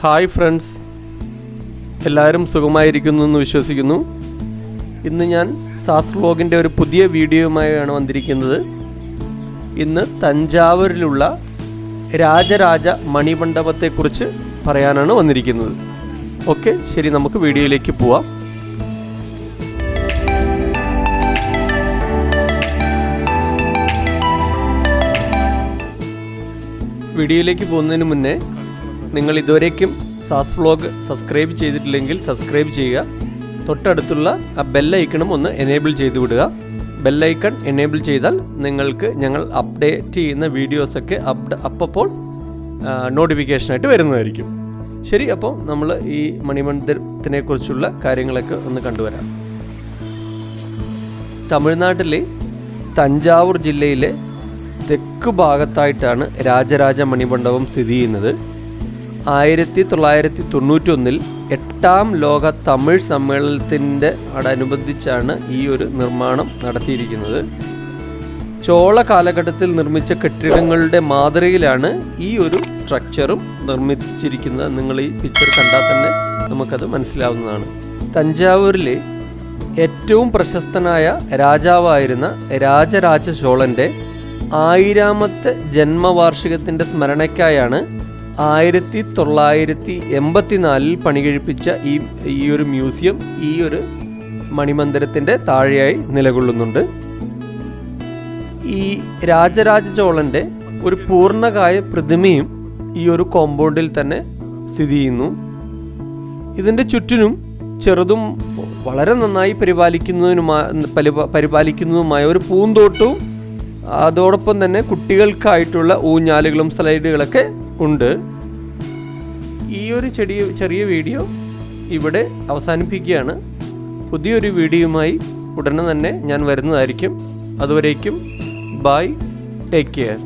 Hi friends, എല്ലാവരും സുഖമായിരിക്കുന്നു എന്ന് വിശ്വസിക്കുന്നു. ഇന്ന് ഞാൻ സാസ് വ്ലോഗിൻ്റെ ഒരു പുതിയ വീഡിയോയുമായാണ് വന്നിരിക്കുന്നത്. ഇന്ന് തഞ്ചാവൂരിലുള്ള രാജരാജ മണിമണ്ഡപത്തെക്കുറിച്ച് പറയാനാണ് വന്നിരിക്കുന്നത്. ഓക്കെ, ശരി, നമുക്ക് വീഡിയോയിലേക്ക് പോവാം. വീഡിയോയിലേക്ക് പോകുന്നതിന് മുന്നേ നിങ്ങൾ ഇതുവരേക്കും സാസ് വ്ലോഗ് സബ്സ്ക്രൈബ് ചെയ്തിട്ടില്ലെങ്കിൽ സബ്സ്ക്രൈബ് ചെയ്യുക. തൊട്ടടുത്തുള്ള ആ ബെല്ലൈക്കണും ഒന്ന് എനേബിൾ ചെയ്ത് വിടുക. ബെല്ലൈക്കൺ എനേബിൾ ചെയ്താൽ നിങ്ങൾക്ക് ഞങ്ങൾ അപ്ഡേറ്റ് ചെയ്യുന്ന വീഡിയോസൊക്കെ അപ്പോൾ നോട്ടിഫിക്കേഷനായിട്ട് വരുന്നതായിരിക്കും. ശരി, അപ്പോൾ നമ്മൾ ഈ മണിമന്ദിരത്തിനെ കുറിച്ചുള്ള കാര്യങ്ങളൊക്കെ ഒന്ന് കണ്ടുവരാം. തമിഴ്നാട്ടിലെ തഞ്ചാവൂർ ജില്ലയിലെ തെക്ക് ഭാഗത്തായിട്ടാണ് രാജരാജ മണിമണ്ഡപം സ്ഥിതി ചെയ്യുന്നത്. 1991 8ാം ലോക തമിഴ് സമ്മേളനത്തിൻ്റെ അനുബന്ധിച്ചാണ് ഈ ഒരു നിർമ്മാണം നടത്തിയിരിക്കുന്നത്. ചോള കാലഘട്ടത്തിൽ നിർമ്മിച്ച കെട്ടിടങ്ങളുടെ മാതൃകയിലാണ് ഈ ഒരു സ്ട്രക്ചറും നിർമ്മിച്ചിരിക്കുന്നത്. നിങ്ങൾ ഈ പിക്ചർ കണ്ടാൽ തന്നെ നമുക്കത് മനസ്സിലാവുന്നതാണ്. തഞ്ചാവൂരിലെ ഏറ്റവും പ്രശസ്തനായ രാജാവായിരുന്ന രാജരാജ ചോളൻ്റെ 1000ാമത്തെ ജന്മവാർഷികത്തിൻ്റെ സ്മരണയ്ക്കായാണ് 1984 പണികഴിപ്പിച്ച ഈ ഒരു മ്യൂസിയം ഈ ഒരു മണിമന്ദിരത്തിൻ്റെ താഴെയായി നിലകൊള്ളുന്നുണ്ട്. ഈ രാജരാജ ചോളൻ്റെ ഒരു പൂർണ്ണകായ പ്രതിമയും ഈ ഒരു കോമ്പൗണ്ടിൽ തന്നെ സ്ഥിതി ചെയ്യുന്നു. ഇതിൻ്റെ ചുറ്റിനും ചെറുതും വളരെ നന്നായി പരിപാലിക്കുന്നതുമായ ഒരു പൂന്തോട്ടവും അതോടൊപ്പം തന്നെ കുട്ടികൾക്കായിട്ടുള്ള ഊഞ്ഞാലുകളും സ്ലൈഡുകളൊക്കെ ഉണ്ട്. ഈ ഒരു ചെറിയ വീഡിയോ ഇവിടെ അവസാനിപ്പിക്കുകയാണ്. പുതിയൊരു വീഡിയോയുമായി ഉടനെ തന്നെ ഞാൻ വരുന്നതായിരിക്കും. അതുവരേക്കും ബൈ, ടേക്ക് കെയർ.